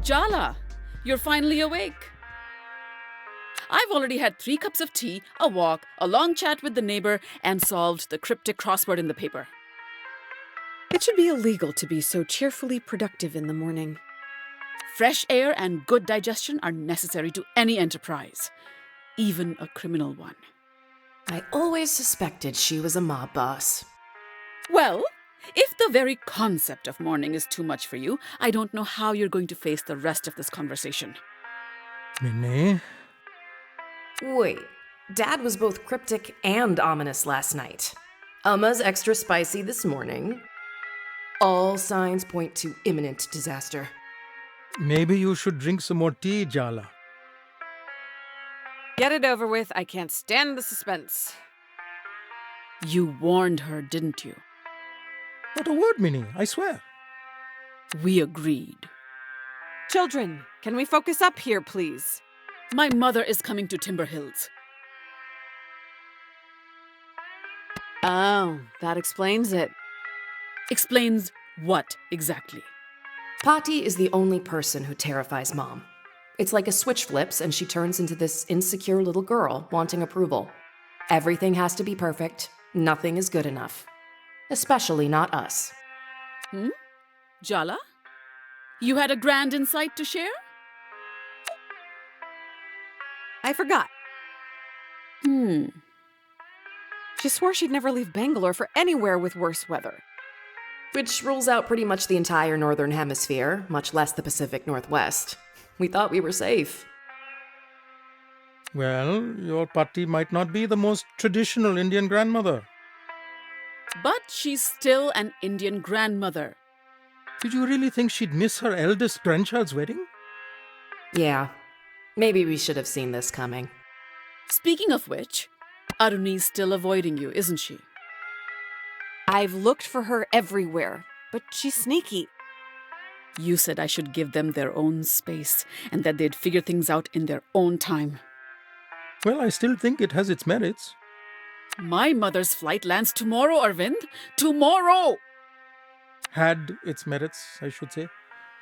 Jala, you're finally awake. I've already had 3 cups of tea, a walk, a long chat with the neighbor, and solved the cryptic crossword in the paper. It should be illegal to be so cheerfully productive in the morning. Fresh air and good digestion are necessary to any enterprise, even a criminal one. I always suspected she was a mob boss. Well, if the very concept of morning is too much for you, I don't know how you're going to face the rest of this conversation. Minnie? Wait, Dad was both cryptic and ominous last night. Umma's extra spicy this morning. All signs point to imminent disaster. Maybe you should drink some more tea, Jala. Get it over with. I can't stand the suspense. You warned her, didn't you? Not a word, Minnie, I swear. We agreed. Children, can we focus up here, please? My mother is coming to Timber Hills. Oh, that explains it. Explains what exactly? Patti is the only person who terrifies Mom. It's like a switch flips and she turns into this insecure little girl wanting approval. Everything has to be perfect. Nothing is good enough. Especially not us. Jala? You had a grand insight to share? I forgot. She swore she'd never leave Bangalore for anywhere with worse weather. Which rules out pretty much the entire Northern Hemisphere, much less the Pacific Northwest. We thought we were safe. Well, your Patti might not be the most traditional Indian grandmother. But she's still an Indian grandmother. Did you really think she'd miss her eldest grandchild's wedding? Yeah, maybe we should have seen this coming. Speaking of which, Aruni's still avoiding you, isn't she? I've looked for her everywhere, but she's sneaky. You said I should give them their own space and that they'd figure things out in their own time. Well, I still think it has its merits. My mother's flight lands tomorrow, Arvind. Tomorrow! Had its merits, I should say.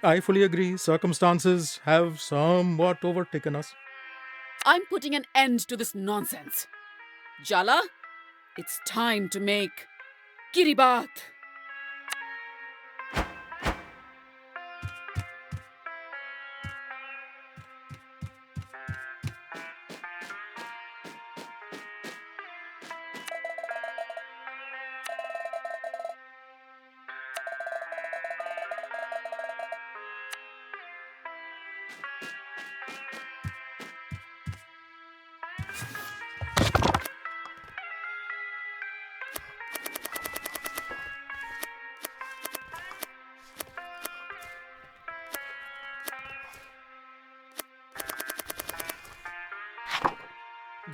I fully agree. Circumstances have somewhat overtaken us. I'm putting an end to this nonsense. Jala, it's time to make Kiribat.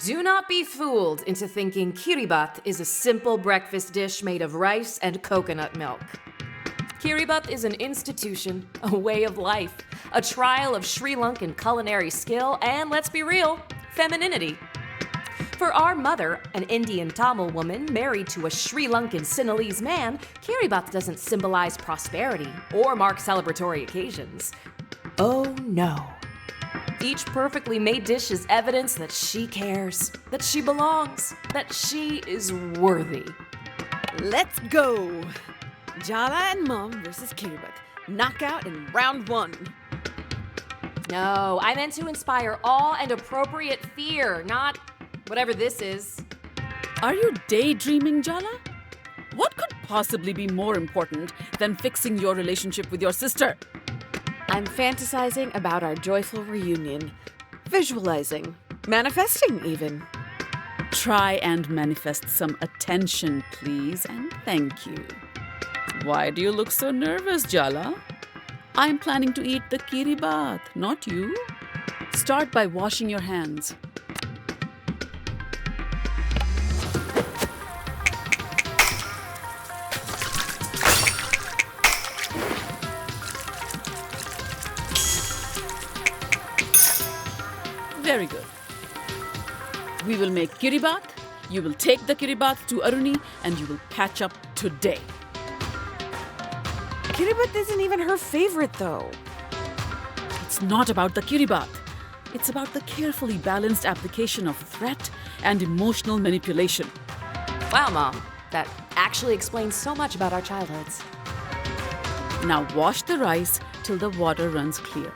Do not be fooled into thinking kiribat is a simple breakfast dish made of rice and coconut milk. Kiribat is an institution, a way of life, a trial of Sri Lankan culinary skill, and let's be real, femininity. For our mother, an Indian Tamil woman married to a Sri Lankan Sinhalese man, kiribat doesn't symbolize prosperity or mark celebratory occasions. Oh no. Each perfectly made dish is evidence that she cares, that she belongs, that she is worthy. Let's go! Jala and Mom versus Kiribat. Knockout in round 1. No, I meant to inspire awe and appropriate fear, not whatever this is. Are you daydreaming, Jala? What could possibly be more important than fixing your relationship with your sister? I'm fantasizing about our joyful reunion. Visualizing. Manifesting, even. Try and manifest some attention, please, and thank you. Why do you look so nervous, Jala? I'm planning to eat the kiribat, not you. Start by washing your hands. Very good. We will make kiribat, you will take the kiribat to Aruni, and you will patch up today. Kiribat isn't even her favorite, though. It's not about the Kiribat. It's about the carefully balanced application of threat and emotional manipulation. Wow, Mom. That actually explains so much about our childhoods. Now wash the rice till the water runs clear.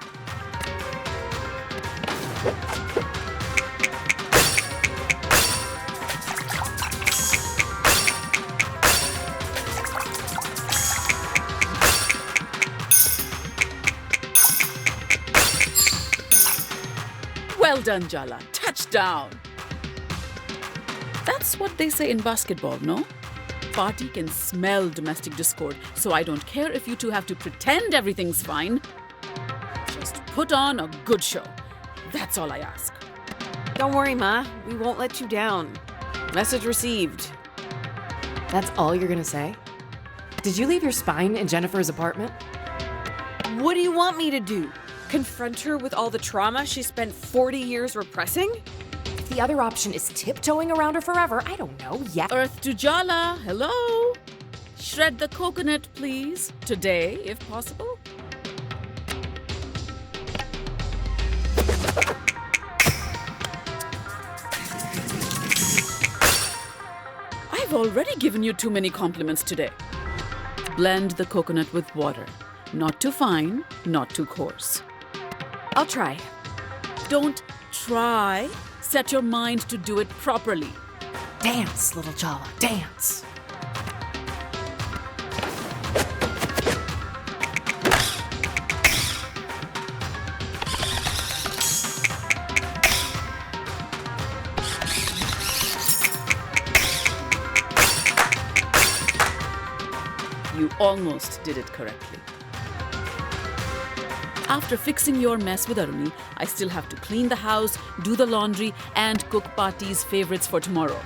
Well done, Jala. Touchdown! That's what they say in basketball, no? Party can smell domestic discord, so I don't care if you two have to pretend everything's fine. Just put on a good show. That's all I ask. Don't worry, Ma. We won't let you down. Message received. That's all you're gonna say? Did you leave your spine in Jennifer's apartment? What do you want me to do? Confront her with all the trauma she spent 40 years repressing? If the other option is tiptoeing around her forever, I don't know. Yeah. Earth to Jala, hello? Shred the coconut, please. Today, if possible. I've already given you too many compliments today. Blend the coconut with water. Not too fine, not too coarse. I'll try. Don't try. Set your mind to do it properly. Dance, little Jala, dance. You almost did it correctly. After fixing your mess with Aruni, I still have to clean the house, do the laundry, and cook Pati's favorites for tomorrow.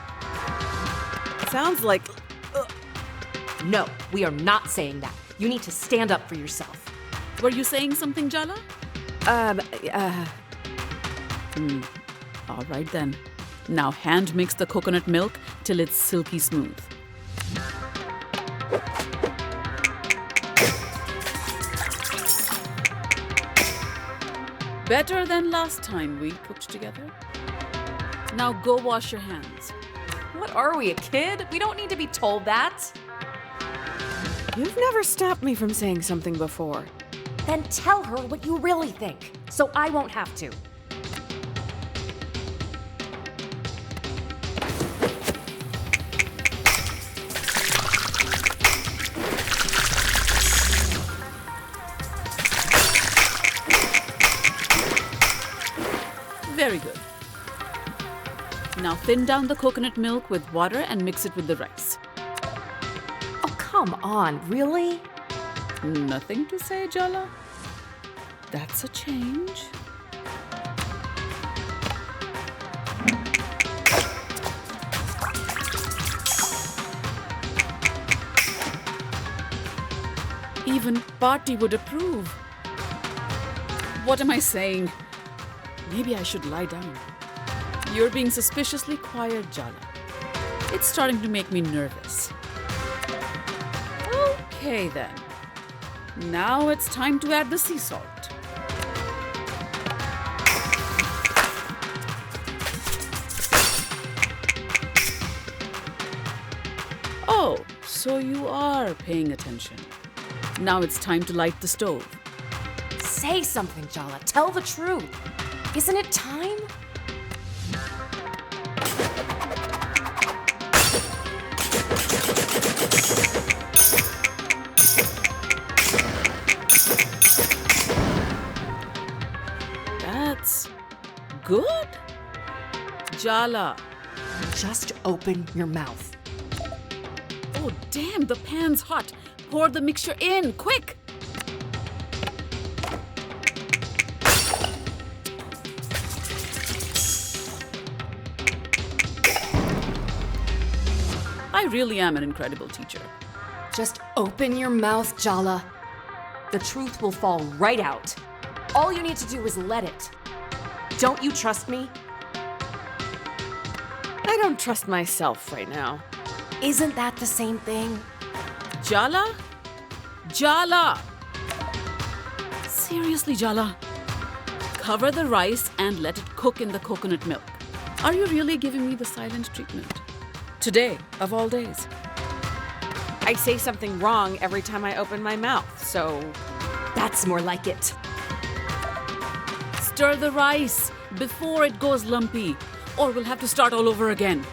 Sounds like. No, we are not saying that. You need to stand up for yourself. Were you saying something, Jala? All right then. Now hand mix the coconut milk till it's silky smooth. Better than last time we cooked together. Now go wash your hands. What are we, a kid? We don't need to be told that. You've never stopped me from saying something before. Then tell her what you really think, so I won't have to. Very good. Now thin down the coconut milk with water and mix it with the rice. Oh, come on, really? Nothing to say, Jala? That's a change. Even Pati would approve. What am I saying? Maybe I should lie down. You're being suspiciously quiet, Jala. It's starting to make me nervous. Okay then. Now it's time to add the sea salt. Oh, so you are paying attention. Now it's time to light the stove. Say something, Jala. Tell the truth. Isn't it time? That's good. Jala. Just open your mouth. Oh, damn, the pan's hot. Pour the mixture in, quick. I really am an incredible teacher. Just open your mouth, Jala. The truth will fall right out. All you need to do is let it. Don't you trust me? I don't trust myself right now. Isn't that the same thing? Jala? Jala! Seriously, Jala? Cover the rice and let it cook in the coconut milk. Are you really giving me the silent treatment? Today, of all days. I say something wrong every time I open my mouth, so That's more like it. Stir the rice before it goes lumpy, or we'll have to start all over again.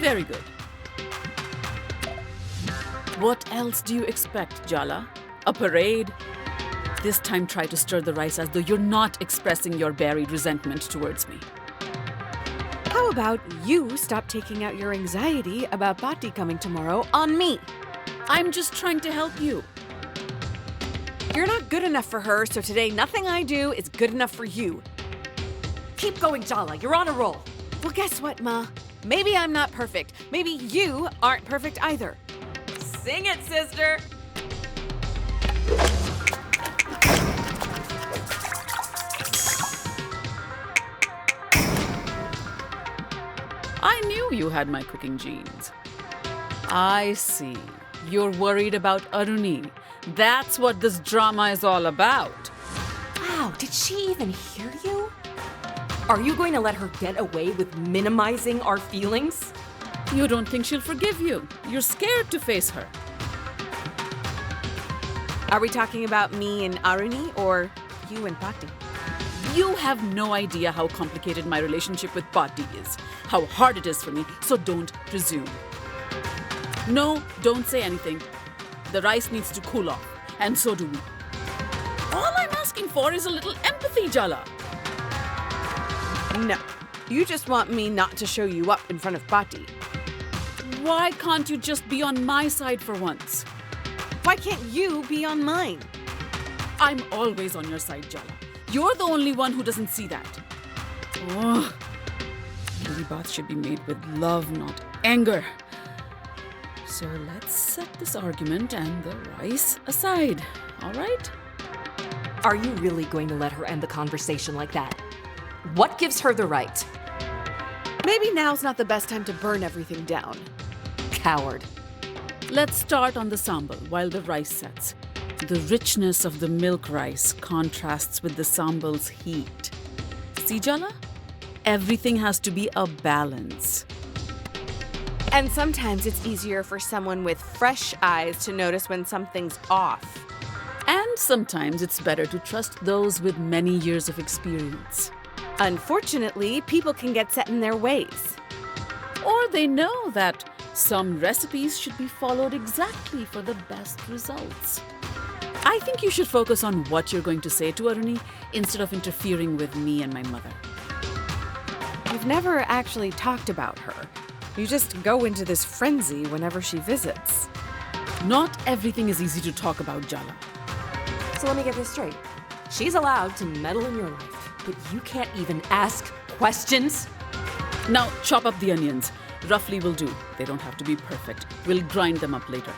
Very good. What else do you expect, Jala? A parade? This time try to stir the rice as though you're not expressing your buried resentment towards me. how about you stop taking out your anxiety about Bhatti coming tomorrow on me? I'm just trying to help you. You're not good enough for her, so today nothing I do is good enough for you. Keep going, Jala. You're on a roll. Well, guess what, Ma? Maybe I'm not perfect. Maybe you aren't perfect either. Sing it, sister. I knew you had my cooking genes. I see. You're worried about Aruni. That's what this drama is all about. Wow, did she even hear you? Are you going to let her get away with minimizing our feelings? You don't think she'll forgive you. You're scared to face her. Are we talking about me and Aruni or you and Bhatti? You have no idea how complicated my relationship with Bhatti is, how hard it is for me, so don't presume. No, don't say anything. The rice needs to cool off, and so do we. All I'm asking for is a little empathy, Jala. No. You just want me not to show you up in front of Bhatti. Why can't you just be on my side for once? Why can't you be on mine? I'm always on your side, Jala. You're the only one who doesn't see that. Oh, Kiri bath should be made with love, not anger. So let's set this argument and the rice aside, all right? Are you really going to let her end the conversation like that? What gives her the right? Maybe now's not the best time to burn everything down. Coward. Let's start on the sambal while the rice sets. The richness of the milk rice contrasts with the sambal's heat. See, Jala? Everything has to be a balance. And sometimes it's easier for someone with fresh eyes to notice when something's off. And sometimes it's better to trust those with many years of experience. Unfortunately, people can get set in their ways. Or they know that some recipes should be followed exactly for the best results. I think you should focus on what you're going to say to Aruni instead of interfering with me and my mother. We've never actually talked about her. You just go into this frenzy whenever she visits. Not everything is easy to talk about, Jala. So let me get this straight. She's allowed to meddle in your life, but you can't even ask questions? Now chop up the onions. Roughly will do. They don't have to be perfect. We'll grind them up later.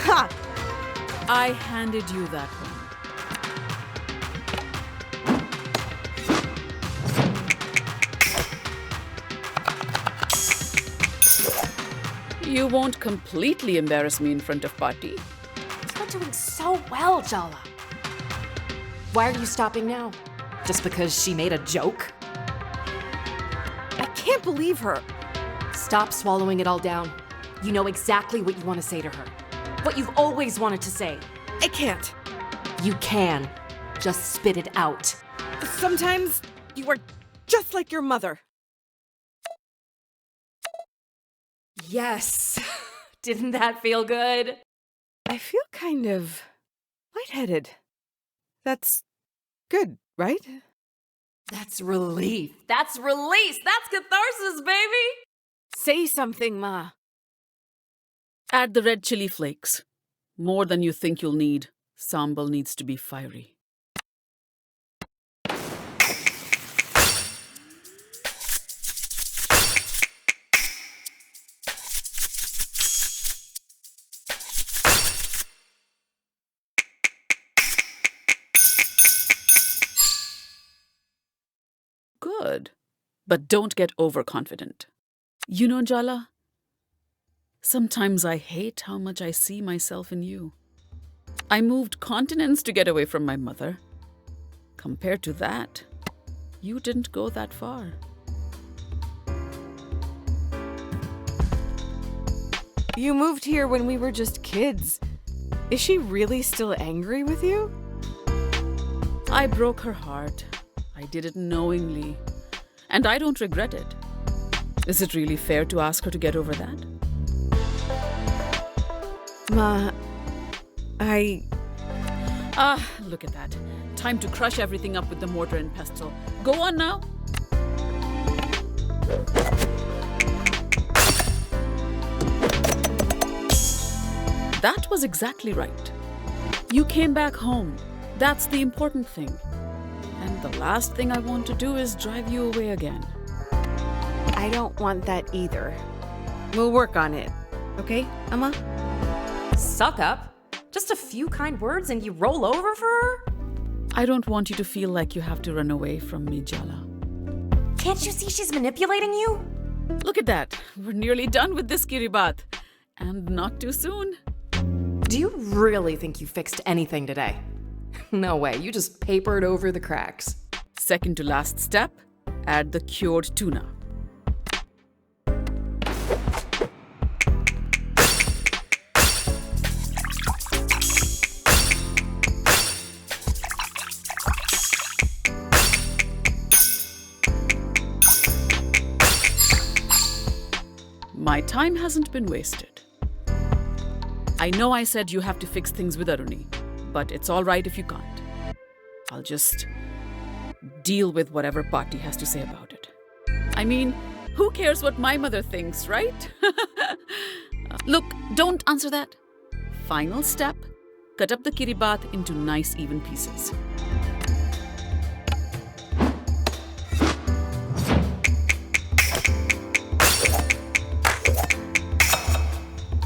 Ha! I handed you that one. You won't completely embarrass me in front of Bhatti. You're doing so well, Jala. Why are you stopping now? Just because she made a joke? I can't believe her. Stop swallowing it all down. You know exactly what you want to say to her. What you've always wanted to say. I can't. You can. Just spit it out. Sometimes you are just like your mother. Yes. Didn't that feel good? I feel kind of lightheaded. That's good, right? That's relief. That's release. That's catharsis, baby. Say something, Ma. Add the red chili flakes. More than you think you'll need. Sambal needs to be fiery. good. But don't get overconfident. You know, Jala, sometimes I hate how much I see myself in you. I moved continents to get away from my mother. Compared to that, you didn't go that far. You moved here when we were just kids. Is she really still angry with you? I broke her heart. I did it knowingly. And I don't regret it. Is it really fair to ask her to get over that? Ma, Look at that. Time to crush everything up with the mortar and pestle. Go on now. That was exactly right. You came back home. That's the important thing. And the last thing I want to do is drive you away again. I don't want that either. We'll work on it. Okay, Amma? Suck up. Just a few kind words and you roll over for her? I don't want you to feel like you have to run away from me, Jala. Can't you see she's manipulating you? Look at that. We're nearly done with this Kiribat. And not too soon. Do you really think you fixed anything today? No way, you just papered over the cracks. Second to last step, add the cured tuna. My time hasn't been wasted. I know I said you have to fix things with Aruni, but it's all right if you can't. I'll just deal with whatever Patti has to say about it. I mean, who cares what my mother thinks, right? Look, don't answer that. Final step, cut up the kiribat into nice even pieces.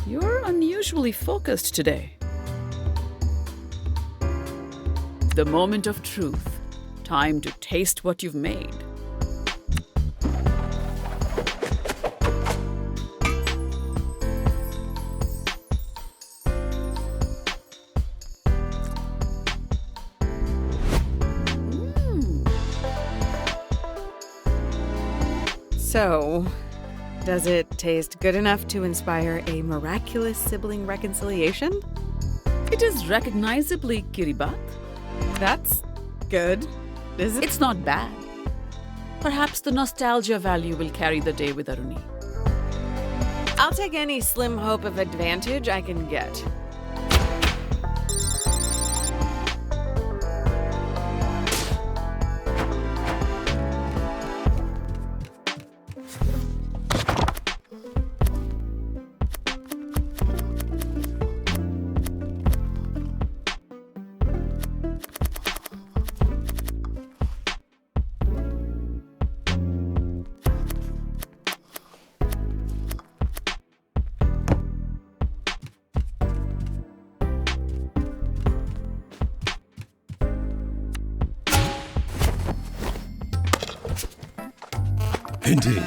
You're unusually focused today. The moment of truth. Time to taste what you've made. So, does it taste good enough to inspire a miraculous sibling reconciliation? It is recognizably kiribat. That's good, is it? It's not bad. Perhaps the nostalgia value will carry the day with Aruni. I'll take any slim hope of advantage I can get. Indeed.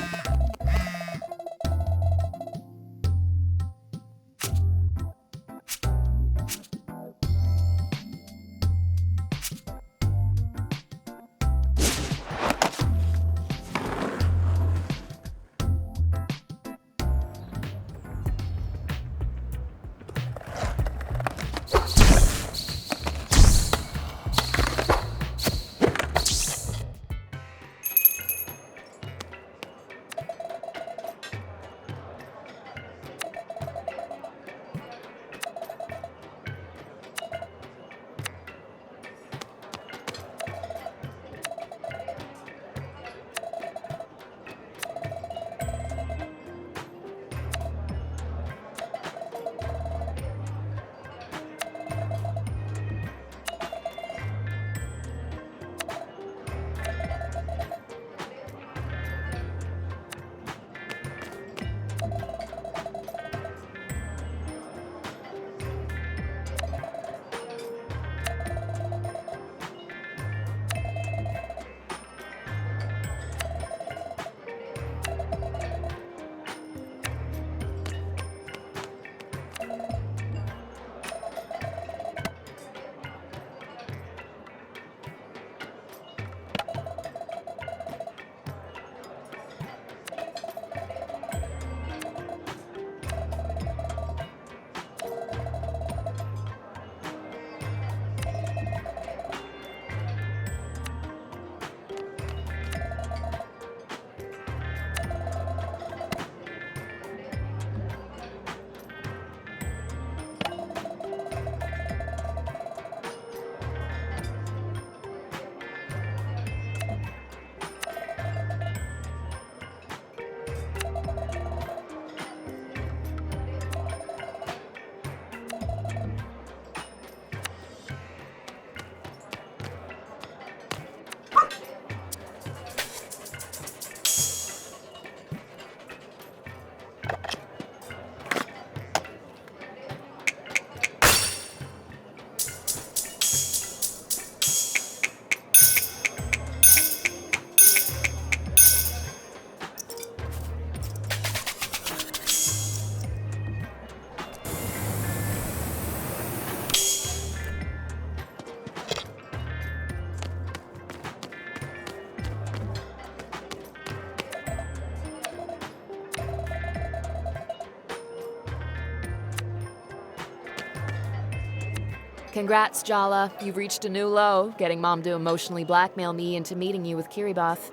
Congrats, Jala. You've reached a new low, getting Mom to emotionally blackmail me into meeting you with Kiribati.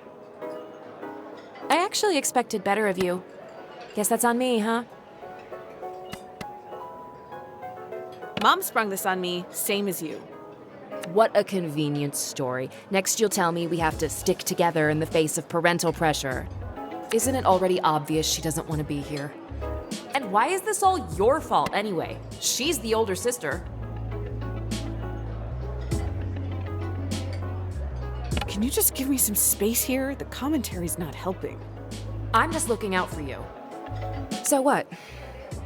I actually expected better of you. Guess that's on me, huh? Mom sprung this on me, same as you. What a convenient story. Next you'll tell me we have to stick together in the face of parental pressure. Isn't it already obvious she doesn't want to be here? And why is this all your fault anyway? She's the older sister. Can you just give me some space here? The commentary's not helping. I'm just looking out for you. So what?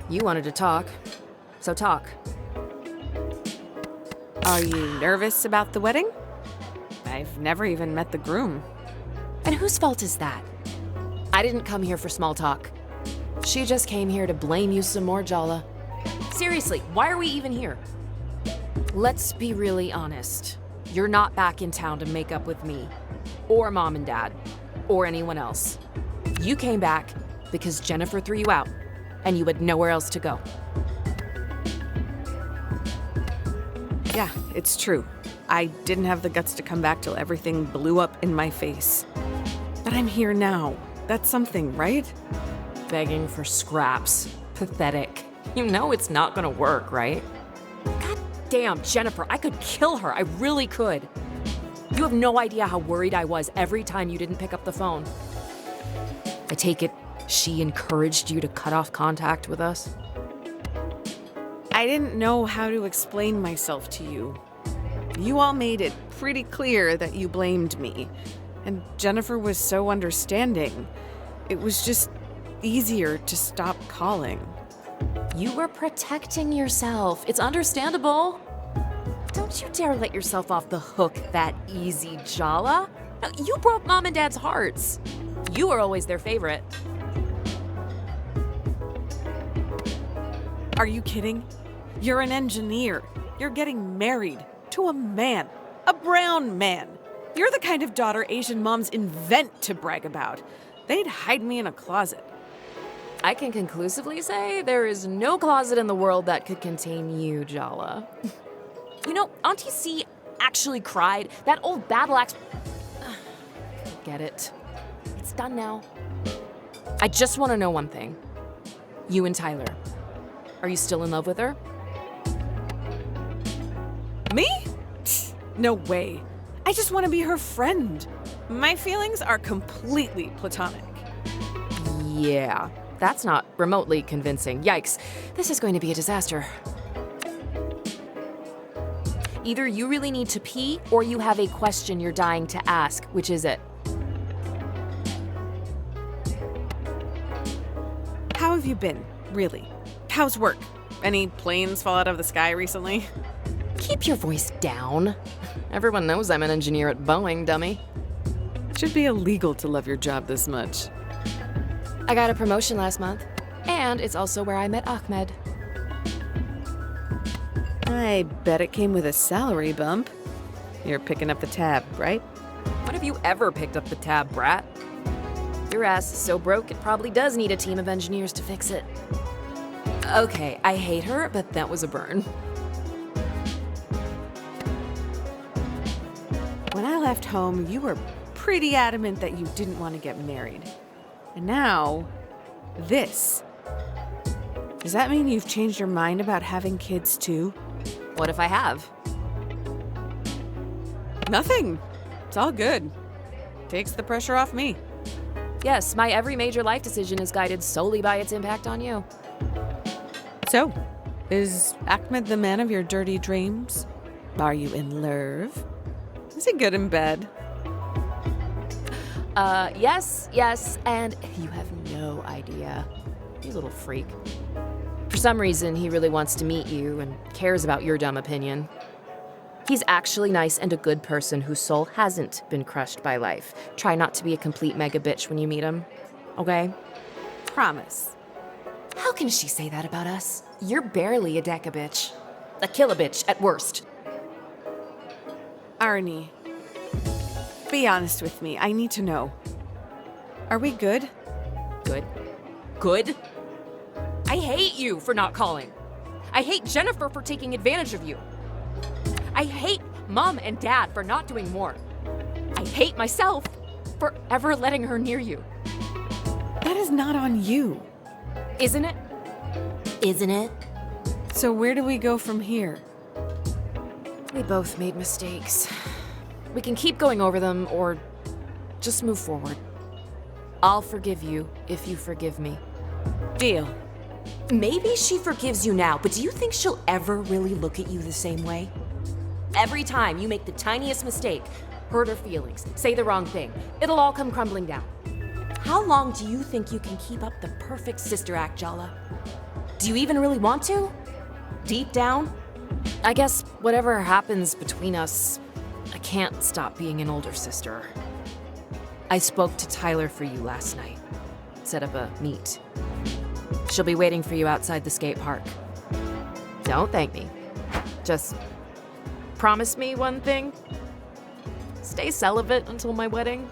You wanted to talk, so talk. Are you nervous about the wedding? I've never even met the groom. And whose fault is that? I didn't come here for small talk. She just came here to blame you some more, Jala. Seriously, why are we even here? Let's be really honest. You're not back in town to make up with me, or Mom and Dad, or anyone else. You came back because Jennifer threw you out, and you had nowhere else to go. Yeah, it's true. I didn't have the guts to come back till everything blew up in my face. But I'm here now. That's something, right? Begging for scraps. Pathetic. You know it's not gonna work, right? God damn, Jennifer, I could kill her. I really could. You have no idea how worried I was every time you didn't pick up the phone. I take it she encouraged you to cut off contact with us? I didn't know how to explain myself to you. You all made it pretty clear that you blamed me. And Jennifer was so understanding. It was just easier to stop calling. You were protecting yourself. It's understandable. Don't you dare let yourself off the hook that easy, Jala. No, you broke Mom and Dad's hearts. You were always their favorite. Are you kidding? You're an engineer. You're getting married to a man, a brown man. You're the kind of daughter Asian moms invent to brag about. They'd hide me in a closet. I can conclusively say there is no closet in the world that could contain you, Jala. You know, Auntie C actually cried. That old battle axe. Get it. It's done now. I just want to know one thing. You and Tyler. Are you still in love with her? Me? No way. I just want to be her friend. My feelings are completely platonic. Yeah, that's not remotely convincing. Yikes. This is going to be a disaster. Either you really need to pee or you have a question you're dying to ask. Which is it? How have you been, really? How's work? Any planes fall out of the sky recently? Keep your voice down. Everyone knows I'm an engineer at Boeing, dummy. Should be illegal to love your job this much. I got a promotion last month, and it's also where I met Ahmed. I bet it came with a salary bump. You're picking up the tab, right? When have you ever picked up the tab, brat? Your ass is so broke it probably does need a team of engineers to fix it. Okay, I hate her, but that was a burn. When I left home, you were pretty adamant that you didn't want to get married. And now, this. Does that mean you've changed your mind about having kids too? What if I have? Nothing. It's all good. Takes the pressure off me. Yes, my every major life decision is guided solely by its impact on you. So, is Ahmed the man of your dirty dreams? Are you in love? Is he good in bed? Yes, and you have no idea. He's a little freak. For some reason, he really wants to meet you and cares about your dumb opinion. He's actually nice and a good person whose soul hasn't been crushed by life. Try not to be a complete mega bitch when you meet him, okay? Promise. How can she say that about us? You're barely a deca bitch. A kill-a-bitch at worst. Arnie, be honest with me. I need to know. Are we good? Good? Good? I hate you for not calling. I hate Jennifer for taking advantage of you. I hate Mom and Dad for not doing more. I hate myself for ever letting her near you. That is not on you. Isn't it? Isn't it? So where do we go from here? We both made mistakes. We can keep going over them or just move forward. I'll forgive you if you forgive me. Deal. Maybe she forgives you now, but do you think she'll ever really look at you the same way? Every time you make the tiniest mistake, Hurt her feelings, say the wrong thing, it'll all come crumbling down. how long do you think you can keep up the perfect sister act, Jala? Do you even really want to? Deep down? I guess whatever happens between us, I can't stop being an older sister. I spoke to Tyler for you last night. Set up a meet. She'll be waiting for you outside the skate park. Don't thank me. Just promise me one thing. Stay celibate until my wedding.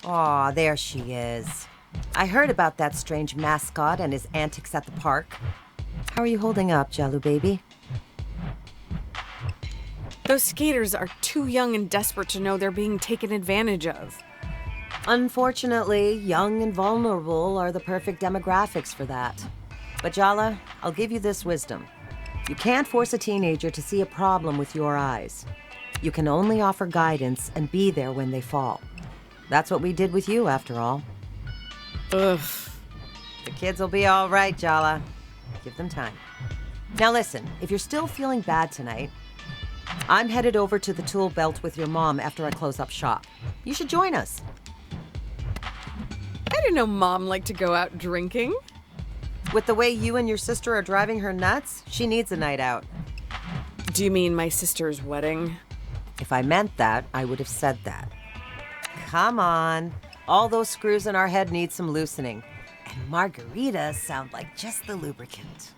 Aw, there she is. I heard about that strange mascot and his antics at the park. How are you holding up, Jalu baby? Those skaters are too young and desperate to know they're being taken advantage of. Unfortunately, young and vulnerable are the perfect demographics for that. But Jala, I'll give you this wisdom. You can't force a teenager to see a problem with your eyes. You can only offer guidance and be there when they fall. That's what we did with you, after all. Ugh. The kids will be all right, Jala. Give them time. Now listen, if you're still feeling bad tonight, I'm headed over to the tool belt with your mom after I close up shop. You should join us. I didn't know Mom liked to go out drinking. With the way you and your sister are driving her nuts, she needs a night out. Do you mean my sister's wedding? If I meant that, I would have said that. Come on. All those screws in our head need some loosening. And margaritas sound like just the lubricant.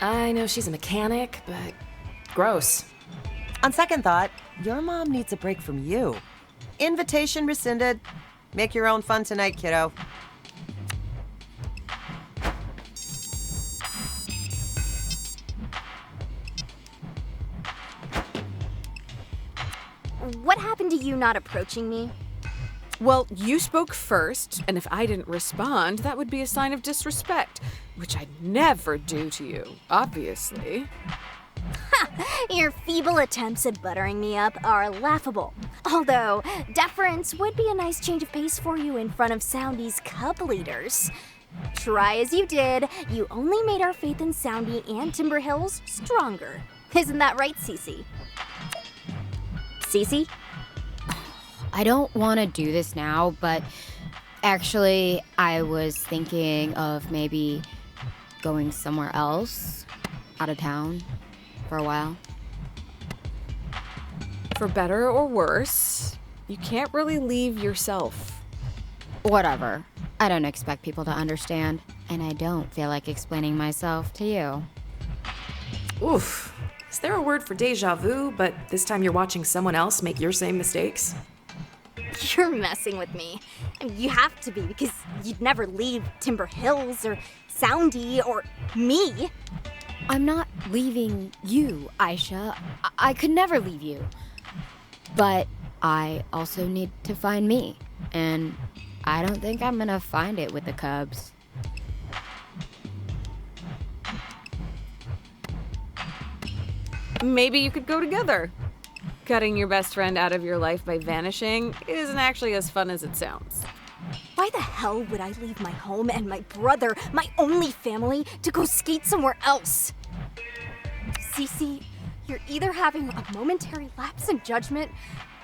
I know she's a mechanic, but gross. On second thought, your mom needs a break from you. Invitation rescinded. Make your own fun tonight, kiddo. What happened to you not approaching me? Well, you spoke first, and if I didn't respond, that would be a sign of disrespect, which I'd never do to you, obviously. Your feeble attempts at buttering me up are laughable. Although, deference would be a nice change of pace for you in front of Soundy's cub leaders. Try as you did, you only made our faith in Soundy and Timber Hills stronger. Isn't that right, Cece? Cece? I don't want to do this now, but Actually, I was thinking of maybe going somewhere else, out of town, for a while. For better or worse, you can't really leave yourself. Whatever. I don't expect people to understand, and I don't feel like explaining myself to you. Oof. Is there a word for deja vu, but this time you're watching someone else make your same mistakes? You're messing with me. I mean, you have to be because you'd never leave Timber Hills or Soundy or me. I'm not leaving you, Aisha. I could never leave you. But I also need to find me, and I don't think I'm gonna find it with the Cubs. Maybe you could go together. Cutting your best friend out of your life by vanishing isn't actually as fun as it sounds. Why the hell would I leave my home and my brother, my only family, to go skate somewhere else? Cece, you're either having a momentary lapse in judgment,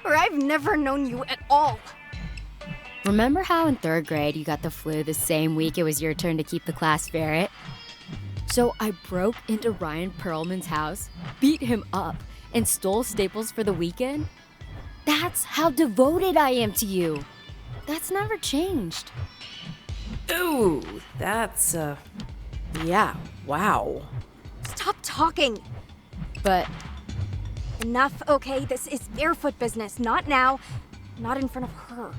or I've never known you at all. Remember how in 3rd grade you got the flu the same week it was your turn to keep the class ferret? So I broke into Ryan Perlman's house, beat him up, and stole Staples for the weekend? That's how devoted I am to you. That's never changed. Ooh, that's, yeah, wow. Stop talking. But Enough, okay? This is barefoot business. Not now. Not in front of her.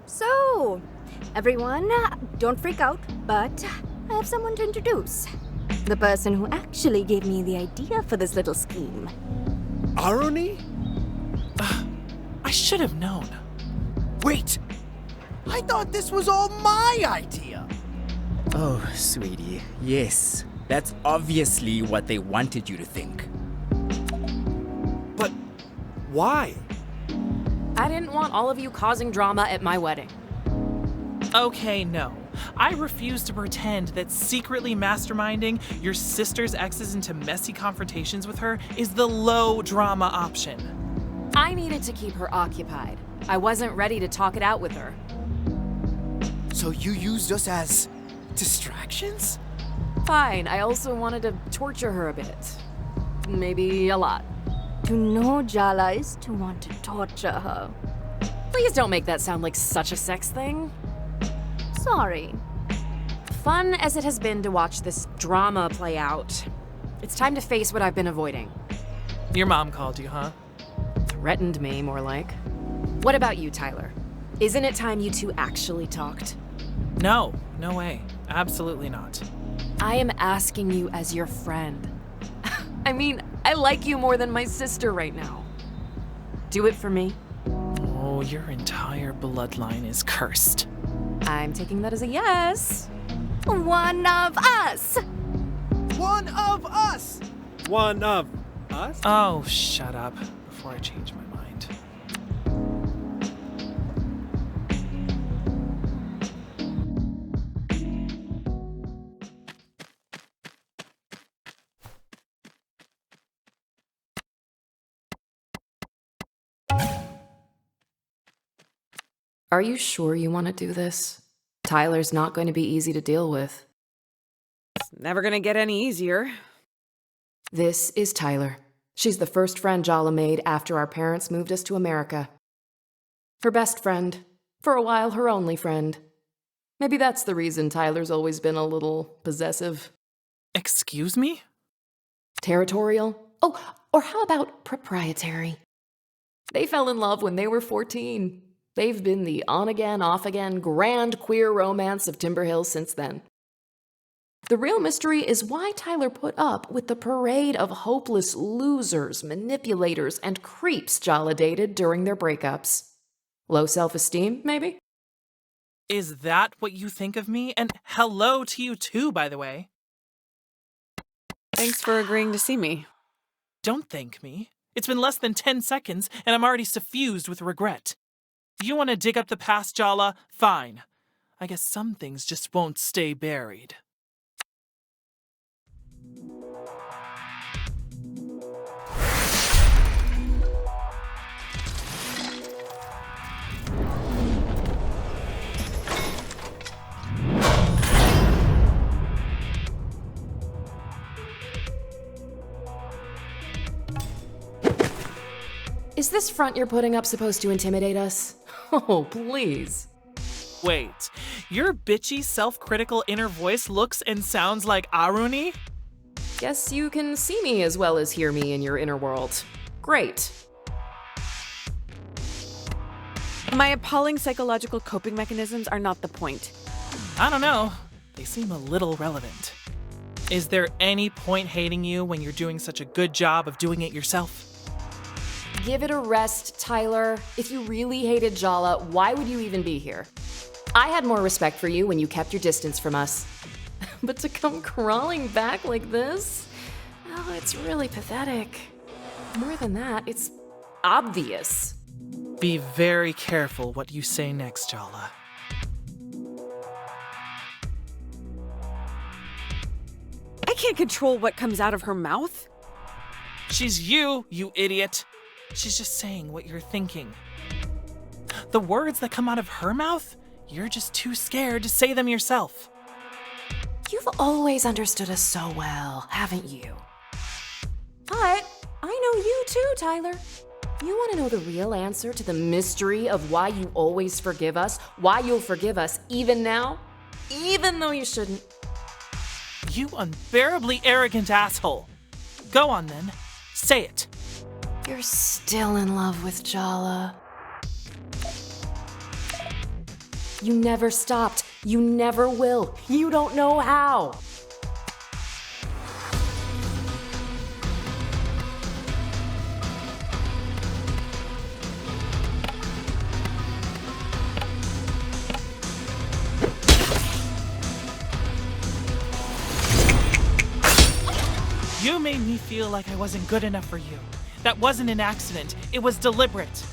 So, everyone, don't freak out, but I have someone to introduce. The person who actually gave me the idea for this little scheme. Aruni? I should have known. Wait! I thought this was all my idea! Oh, sweetie, yes. That's obviously what they wanted you to think. But why? I didn't want all of you causing drama at my wedding. Okay, no. I refuse to pretend that secretly masterminding your sister's exes into messy confrontations with her is the low drama option. I needed to keep her occupied. I wasn't ready to talk it out with her. So you used us as distractions? Fine, I also wanted to torture her a bit. Maybe a lot. To know Jala is to want to torture her. Please don't make that sound like such a sex thing. Sorry. Fun as it has been to watch this drama play out, it's time to face what I've been avoiding. Your mom called you, huh? Threatened me, more like. What about you, Tyler? Isn't it time you two actually talked? No, no way. Absolutely not. I am asking you as your friend. I mean, I like you more than my sister right now. Do it for me. Oh, your entire bloodline is cursed. I'm taking that as a yes. One of us! One of us! One of us? Oh, shut up before I change my mind. Are you sure you want to do this? Tyler's not going to be easy to deal with. It's never gonna get any easier. This is Tyler. She's the first friend Jala made after our parents moved us to America. Her best friend. For a while, her only friend. Maybe that's the reason Tyler's always been a little possessive. Excuse me? Territorial? Oh, or how about proprietary? They fell in love when they were 14. They've been the on-again, off-again, grand queer romance of Timber Hill since then. The real mystery is why Tyler put up with the parade of hopeless losers, manipulators, and creeps Jala dated during their breakups. Low self-esteem, maybe? Is that what you think of me? And hello to you too, by the way. Thanks for agreeing to see me. Don't thank me. It's been less than 10 seconds, and I'm already suffused with regret. If you want to dig up the past, Jala, fine. I guess some things just won't stay buried. Is this front you're putting up supposed to intimidate us? Oh, please. Wait, your bitchy, self-critical inner voice looks and sounds like Aruni? Guess you can see me as well as hear me in your inner world. Great. My appalling psychological coping mechanisms are not the point. I don't know. They seem a little relevant. Is there any point hating you when you're doing such a good job of doing it yourself? Give it a rest, Tyler. If you really hated Jala, why would you even be here? I had more respect for you when you kept your distance from us. But to come crawling back like this? Oh, it's really pathetic. More than that, it's obvious. Be very careful what you say next, Jala. I can't control what comes out of her mouth. She's you idiot. She's just saying what you're thinking. The words that come out of her mouth, you're just too scared to say them yourself. You've always understood us so well, haven't you? But I know you too, Tyler. You want to know the real answer to the mystery of why you always forgive us, why you'll forgive us even now, even though you shouldn't? You unbearably arrogant asshole. Go on then, say it. You're still in love with Jala. You never stopped. You never will. You don't know how. You made me feel like I wasn't good enough for you. That wasn't an accident. It was deliberate.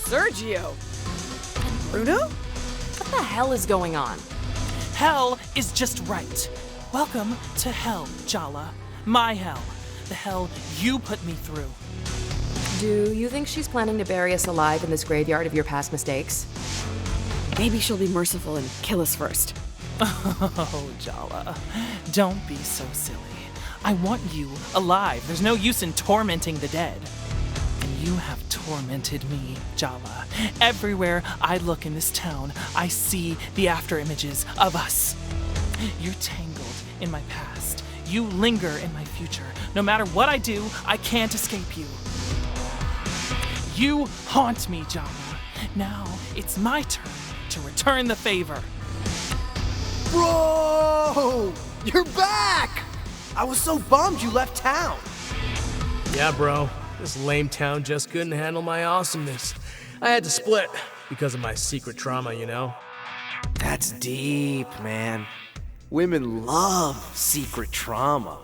Sergio! Bruno? What the hell is going on? Hell is just right. Welcome to hell, Jala. My hell. The hell you put me through. Do you think she's planning to bury us alive in this graveyard of your past mistakes? Maybe she'll be merciful and kill us first. Oh, Jala. Don't be so silly. I want you alive. There's no use in tormenting the dead. And you have tormented me, Jala. Everywhere I look in this town, I see the after images of us. You're tangled in my past. You linger in my future. No matter what I do, I can't escape you. You haunt me, Jala. Now it's my turn to return the favor. Bro! You're back! I was so bummed you left town. Yeah, bro. This lame town just couldn't handle my awesomeness. I had to split because of my secret trauma, you know? That's deep, man. Women love secret trauma.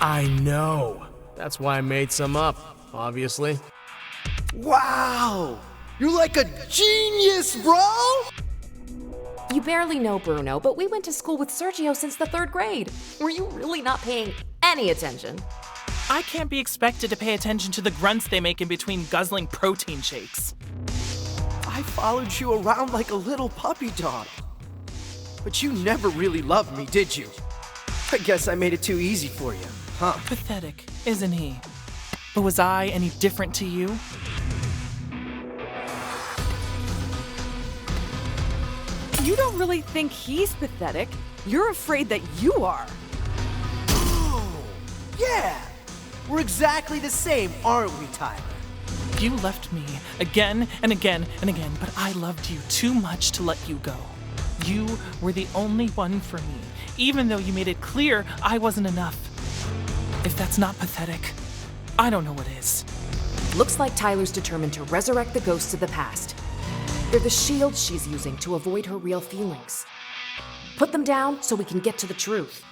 I know. That's why I made some up, obviously. Wow! You're like a genius, bro! You barely know Bruno, but we went to school with Sergio since the 3rd grade. Were you really not paying any attention? I can't be expected to pay attention to the grunts they make in between guzzling protein shakes. I followed you around like a little puppy dog. But you never really loved me, did you? I guess I made it too easy for you, huh? Pathetic, isn't he? But was I any different to you? You don't really think he's pathetic. You're afraid that you are. Oh, yeah! We're exactly the same, aren't we, Tyler? You left me again and again and again, but I loved you too much to let you go. You were the only one for me, even though you made it clear I wasn't enough. If that's not pathetic, I don't know what is. Looks like Tyler's determined to resurrect the ghosts of the past. They're the shield she's using to avoid her real feelings. Put them down so we can get to the truth.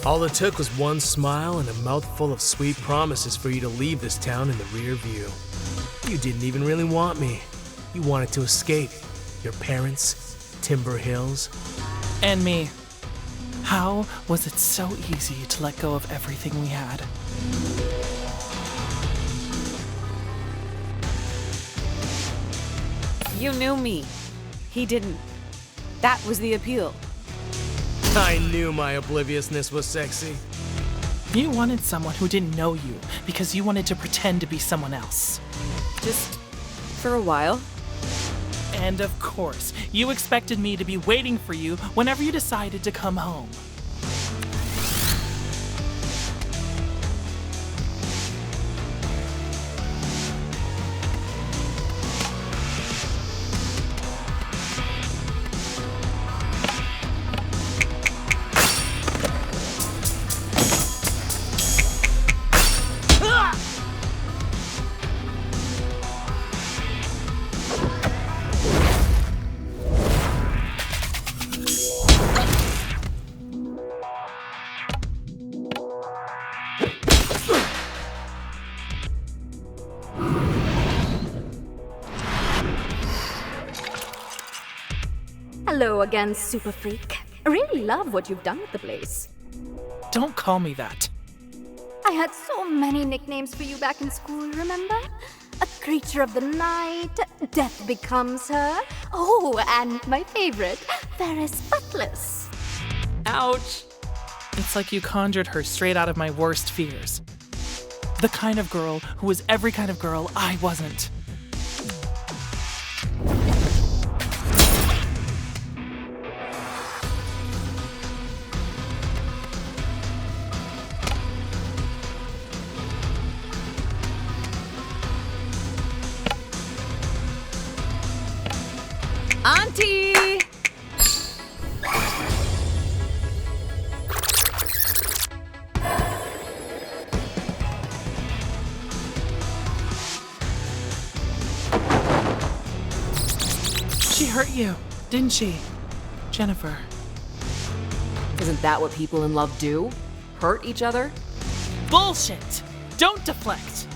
All it took was one smile and a mouthful of sweet promises for you to leave this town in the rear view. You didn't even really want me. You wanted to escape. Your parents, Timber Hills. And me. How was it so easy to let go of everything we had? You knew me. He didn't. That was the appeal. I knew my obliviousness was sexy. You wanted someone who didn't know you because you wanted to pretend to be someone else. Just for a while. And of course, you expected me to be waiting for you whenever you decided to come home. Hello again, Super Freak. I really love what you've done with the place. Don't call me that. I had so many nicknames for you back in school, remember? A creature of the night, Death Becomes Her. Oh, and my favorite, Ferris Buttless. Ouch. It's like you conjured her straight out of my worst fears. The kind of girl who was every kind of girl I wasn't. Auntie! She hurt you, didn't she, Jennifer? Isn't that what people in love do? Hurt each other? Bullshit! Don't deflect!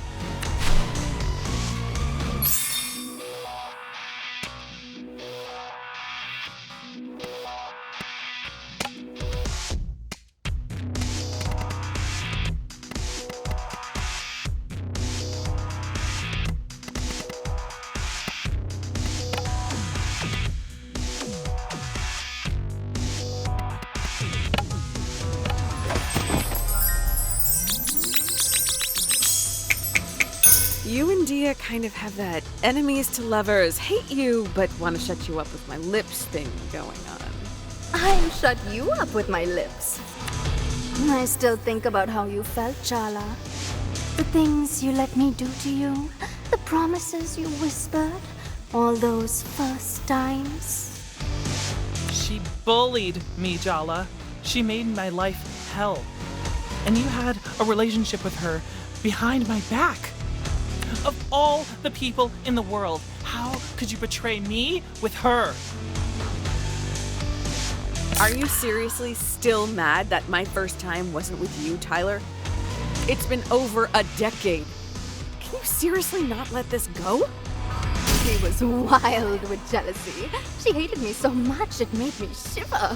You and Dia kind of have that enemies to lovers, hate you, but want to shut you up with my lips thing going on. I'll shut you up with my lips. I still think about how you felt, Chala. The things you let me do to you, the promises you whispered, all those first times. She bullied me, Jala. She made my life hell. And you had a relationship with her behind my back. Of all the people in the world, how could you betray me with her? Are you seriously still mad that my first time wasn't with you, Tyler? It's been over a decade. Can you seriously not let this go? She was wild with jealousy. She hated me so much it made me shiver.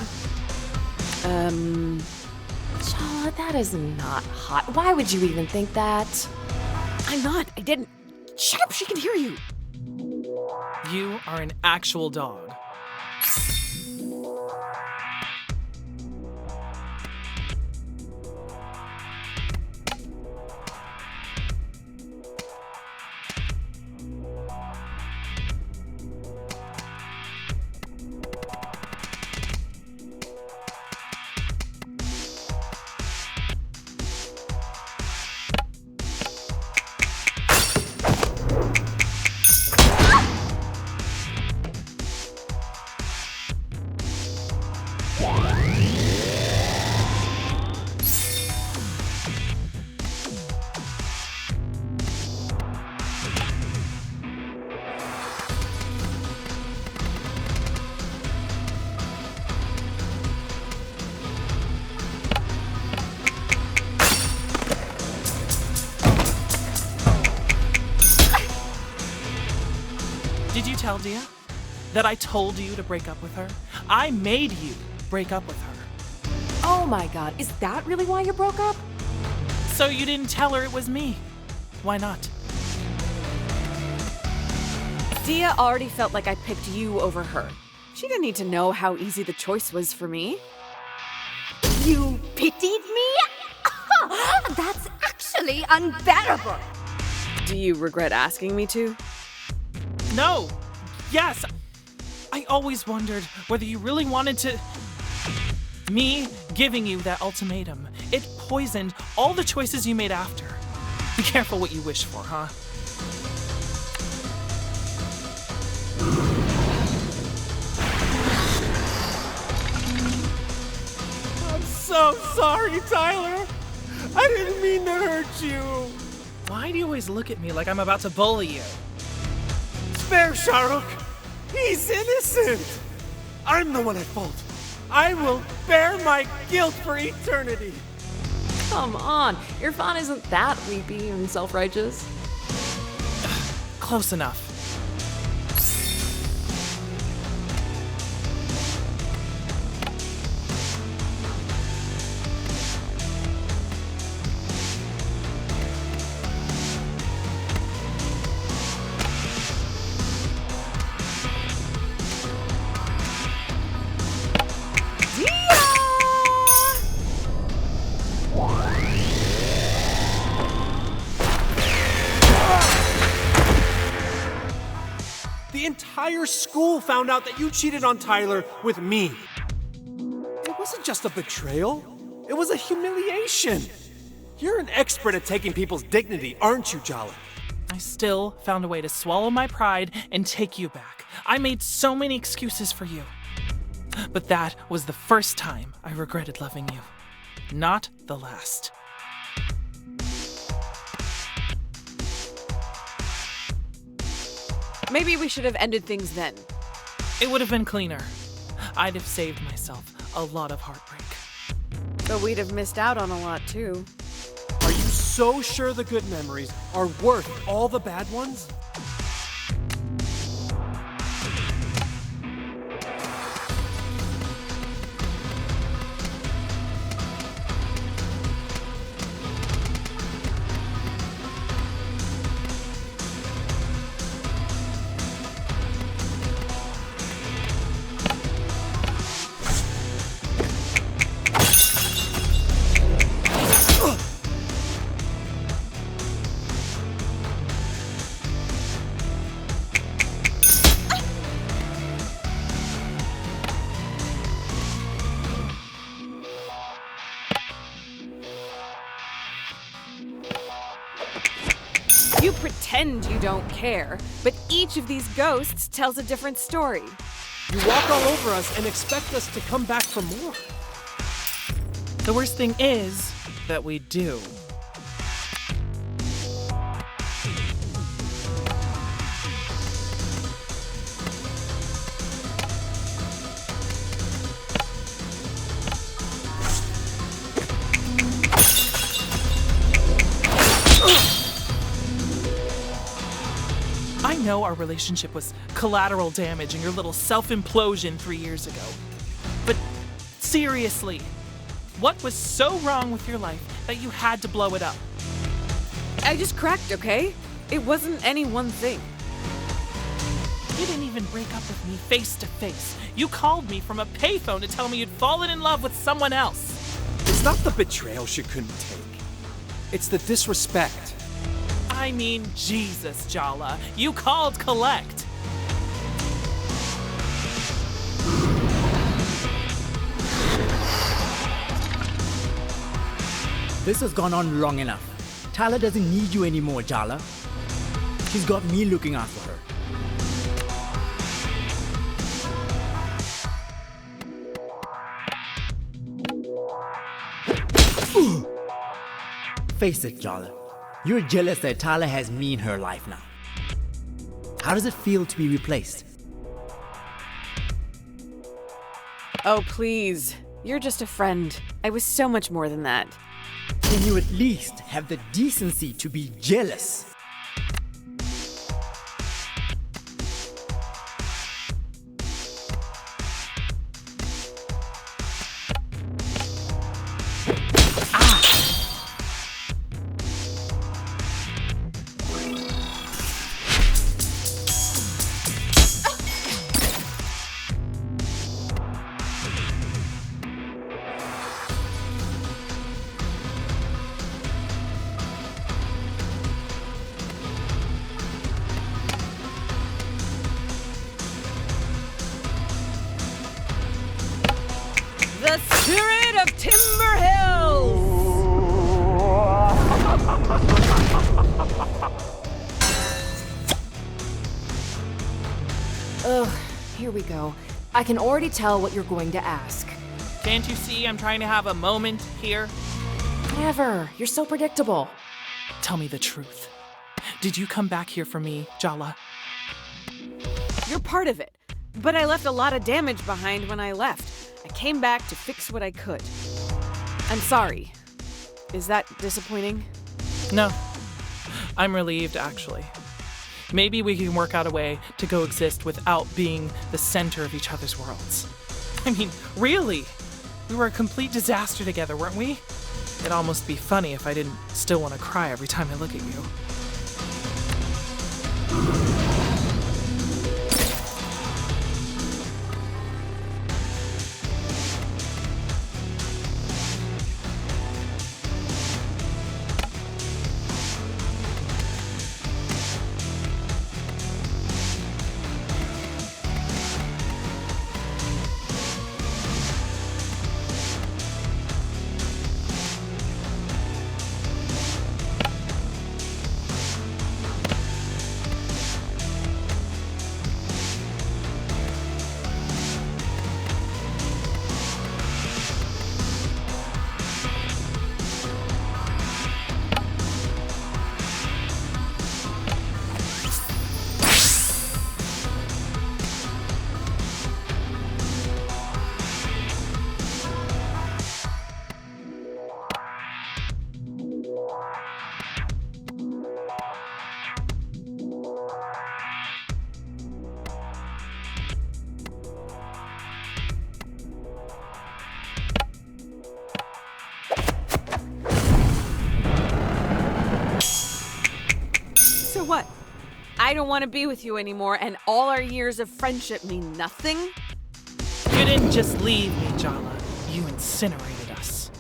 Chala, that is not hot. Why would you even think that? I'm not. I didn't. Shut up, she can hear you. You are an actual dog. Dia? That I told you to break up with her? I made you break up with her. Oh my god, is that really why you broke up? So you didn't tell her it was me. Why not? Dia already felt like I picked you over her. She didn't need to know how easy the choice was for me. You pitied me? That's actually unbearable. Do you regret asking me to? No! Yes! I always wondered whether you really wanted to... Me giving you that ultimatum. It poisoned all the choices you made after. Be careful what you wish for, huh? I'm so sorry, Tyler. I didn't mean to hurt you. Why do you always look at me like I'm about to bully you? Spare Shahrukh. He's innocent. I'm the one at fault. I will bear my guilt for eternity. Come on, Irfan isn't that weepy and self-righteous. Close enough. The entire school found out that you cheated on Tyler with me. It wasn't just a betrayal. It was a humiliation. You're an expert at taking people's dignity, aren't you, Jala? I still found a way to swallow my pride and take you back. I made so many excuses for you. But that was the first time I regretted loving you. Not the last. Maybe we should have ended things then. It would have been cleaner. I'd have saved myself a lot of heartbreak. But we'd have missed out on a lot too. Are you so sure the good memories are worth all the bad ones? You pretend you don't care, but each of these ghosts tells a different story. You walk all over us and expect us to come back for more. The worst thing is that we do. I know our relationship was collateral damage in your little self-implosion 3 years ago. But seriously, what was so wrong with your life that you had to blow it up? I just cracked, okay? It wasn't any one thing. You didn't even break up with me face to face. You called me from a payphone to tell me you'd fallen in love with someone else. It's not the betrayal she couldn't take. It's the disrespect. I mean, Jesus, Jala. You called collect. This has gone on long enough. Tyler doesn't need you anymore, Jala. She's got me looking after her. Face it, Jala. You're jealous that Tyler has me in her life now. How does it feel to be replaced? Oh, please. You're just a friend. I was so much more than that. Can you at least have the decency to be jealous? The spirit of Timber Hills! Ugh, here we go. I can already tell what you're going to ask. Can't you see I'm trying to have a moment here? Never. You're so predictable. Tell me the truth. Did you come back here for me, Jala? You're part of it, but I left a lot of damage behind when I left. I came back to fix what I could. I'm sorry. Is that disappointing? No. I'm relieved, actually. Maybe we can work out a way to coexist without being the center of each other's worlds. I mean, really? We were a complete disaster together, weren't we? It'd almost be funny if I didn't still want to cry every time I look at you. So what? I don't want to be with you anymore, and all our years of friendship mean nothing? You didn't just leave me, Jala. You incinerated us.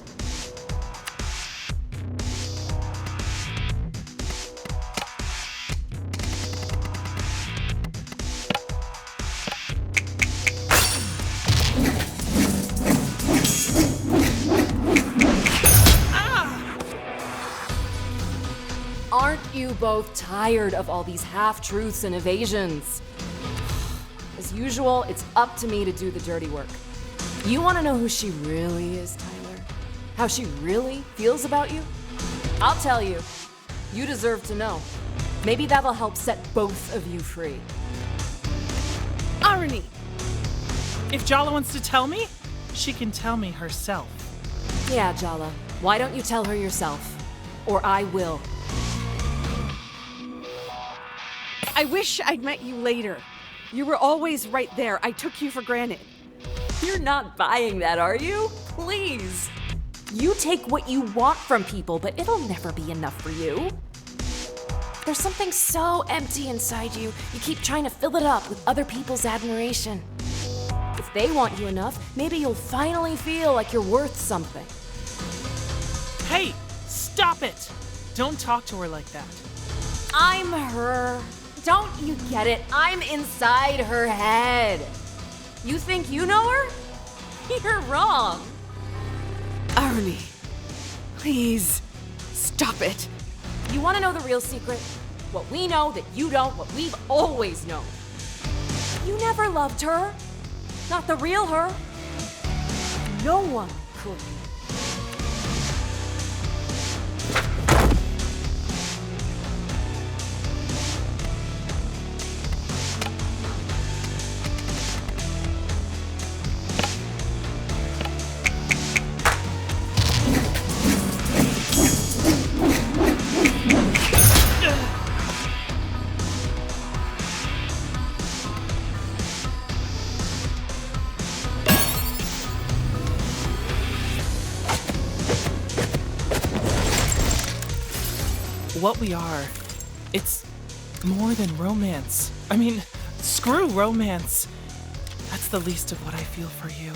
Aren't you both tired of all these half-truths and evasions? As usual, it's up to me to do the dirty work. You want to know who she really is, Tyler? How she really feels about you? I'll tell you. You deserve to know. Maybe that'll help set both of you free. Arnie! If Jala wants to tell me, she can tell me herself. Yeah, Jala. Why don't you tell her yourself? Or I will. I wish I'd met you later. You were always right there. I took you for granted. You're not buying that, are you? Please. You take what you want from people, but it'll never be enough for you. There's something so empty inside you, you keep trying to fill it up with other people's admiration. If they want you enough, maybe you'll finally feel like you're worth something. Hey, stop it! Don't talk to her like that. I'm her. Don't you get it? I'm inside her head. You think you know her? You're wrong. Arnie, please, stop it. You want to know the real secret? What we know that you don't, what we've always known. You never loved her. Not the real her. No one could. What we are, it's more than romance. I mean, screw romance. That's the least of what I feel for you.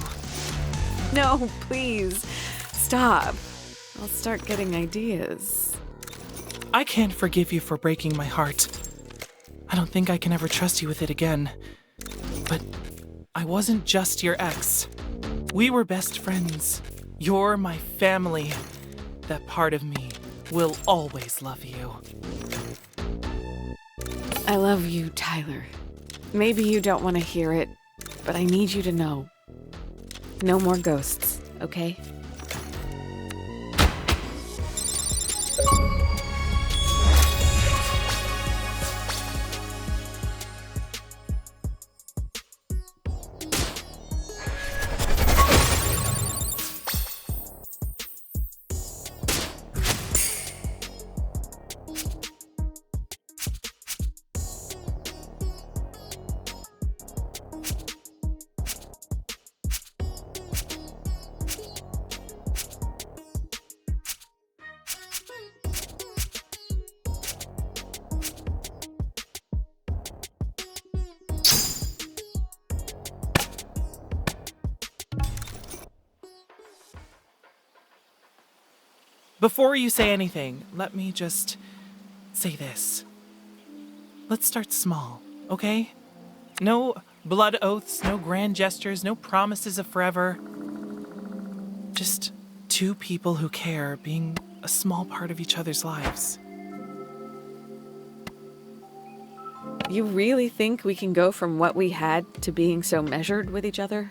No, please, stop. I'll start getting ideas. I can't forgive you for breaking my heart. I don't think I can ever trust you with it again. But I wasn't just your ex. We were best friends. You're my family. That part of me will always love you. I love you, Tyler. Maybe you don't want to hear it, but I need you to know. No more ghosts, okay? Before you say anything, let me just say this. Let's start small, okay? No blood oaths, no grand gestures, no promises of forever. Just two people who care being a small part of each other's lives. You really think we can go from what we had to being so measured with each other?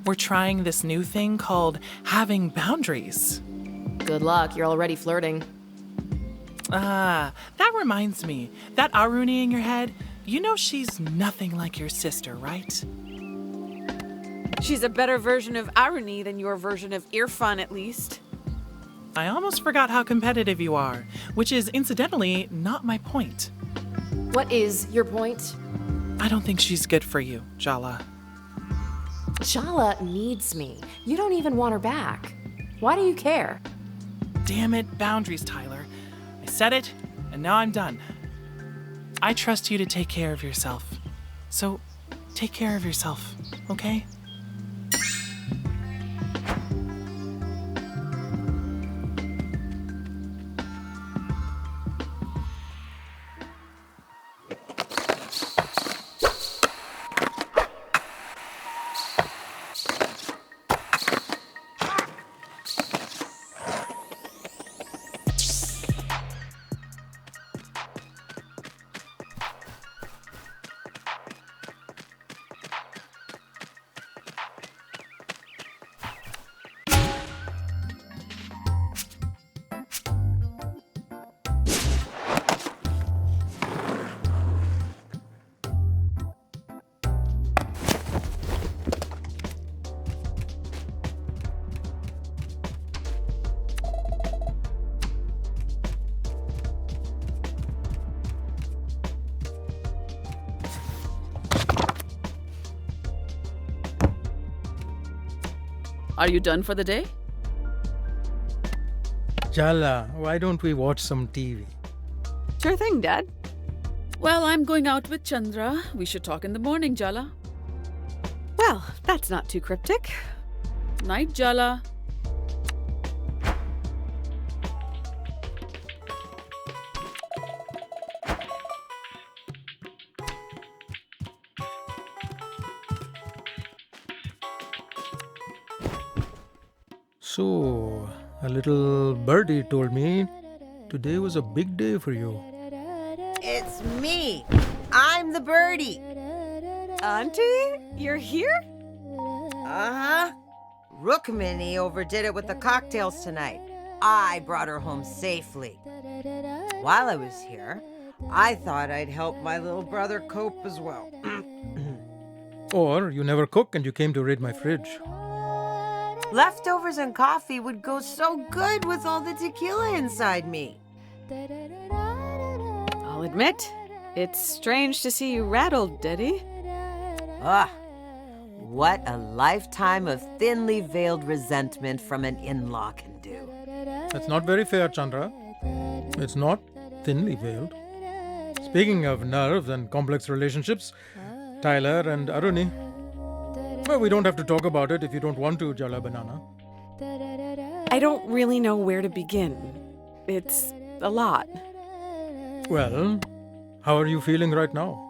We're trying this new thing called having boundaries. Good luck, you're already flirting. Ah, that reminds me. That Aruni in your head, you know she's nothing like your sister, right? She's a better version of Aruni than your version of Irfan, at least. I almost forgot how competitive you are, which is incidentally not my point. What is your point? I don't think she's good for you, Jala. Jala needs me. You don't even want her back. Why do you care? Damn it, boundaries, Tyler. I said it, and now I'm done. I trust you to take care of yourself. So, take care of yourself, okay? Are you done for the day? Jala, why don't we watch some TV? Sure thing, Dad. Well, I'm going out with Chandra. We should talk in the morning, Jala. Well, that's not too cryptic. Night, Jala. So, a little birdie told me today was a big day for you. It's me. I'm the birdie. Auntie, you're here? Uh-huh. Rukmini overdid it with the cocktails tonight. I brought her home safely. While I was here, I thought I'd help my little brother cope as well. Or you never cook and you came to raid my fridge. Leftovers and coffee would go so good with all the tequila inside me. I'll admit, it's strange to see you rattled, Daddy. Ah, what a lifetime of thinly veiled resentment from an in-law can do. That's not very fair, Chandra. It's not thinly veiled. Speaking of nerves and complex relationships, Tyler and Aruni. Well, we don't have to talk about it if you don't want to, Jala Banana. I don't really know where to begin. It's a lot. Well, how are you feeling right now?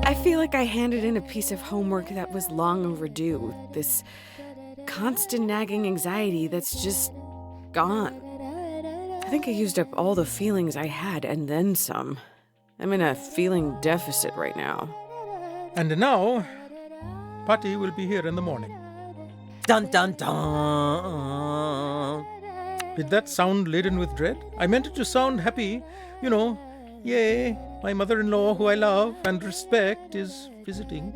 I feel like I handed in a piece of homework that was long overdue. This constant nagging anxiety that's just gone. I think I used up all the feelings I had and then some. I'm in a feeling deficit right now. And now, Patty will be here in the morning. Dun dun dun. Did that sound laden with dread? I meant it to sound happy. You know, yay, my mother-in-law, who I love and respect, is visiting.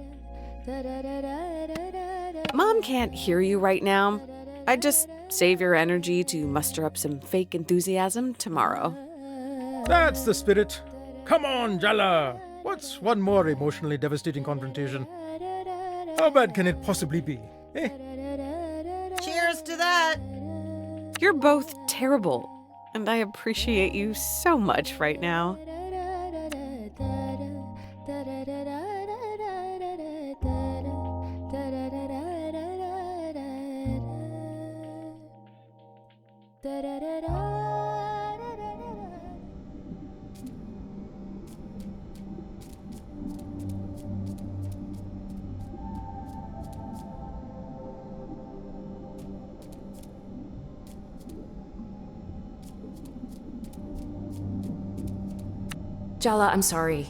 Mom can't hear you right now. I'd just save your energy to muster up some fake enthusiasm tomorrow. That's the spirit. Come on, Jala. What's one more emotionally devastating confrontation? How bad can it possibly be? Eh? Cheers to that. You're both terrible, and I appreciate you so much right now. Jala, I'm sorry.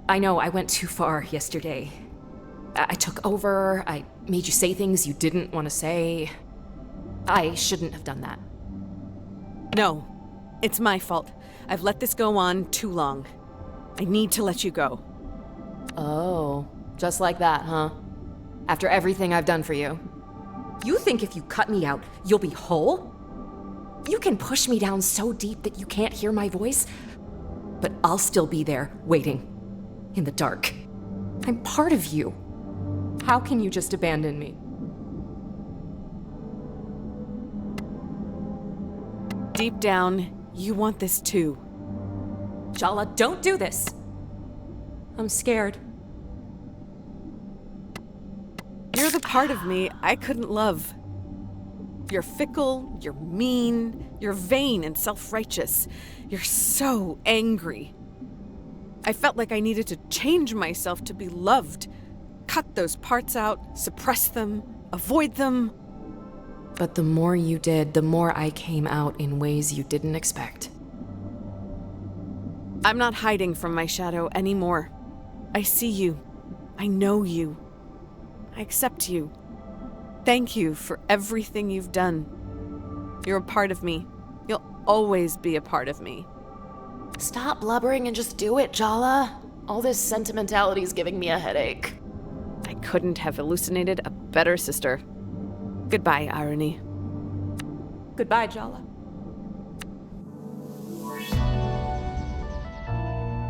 I know I went too far yesterday. I took over, I made you say things you didn't want to say. I shouldn't have done that. No, it's my fault. I've let this go on too long. I need to let you go. Oh, just like that, huh? After everything I've done for you. You think if you cut me out, you'll be whole? You can push me down so deep that you can't hear my voice, but I'll still be there, waiting, in the dark. I'm part of you. How can you just abandon me? Deep down, you want this too. Jala, don't do this. I'm scared. You're the part of me I couldn't love. You're fickle, you're mean, you're vain and self-righteous. You're so angry. I felt like I needed to change myself to be loved. Cut those parts out, suppress them, avoid them. But the more you did, the more I came out in ways you didn't expect. I'm not hiding from my shadow anymore. I see you. I know you. I accept you. Thank you for everything you've done. You're a part of me. You'll always be a part of me. Stop blubbering and just do it, Jala. All this sentimentality is giving me a headache. I couldn't have hallucinated a better sister. Goodbye, Irony. Goodbye, Jala.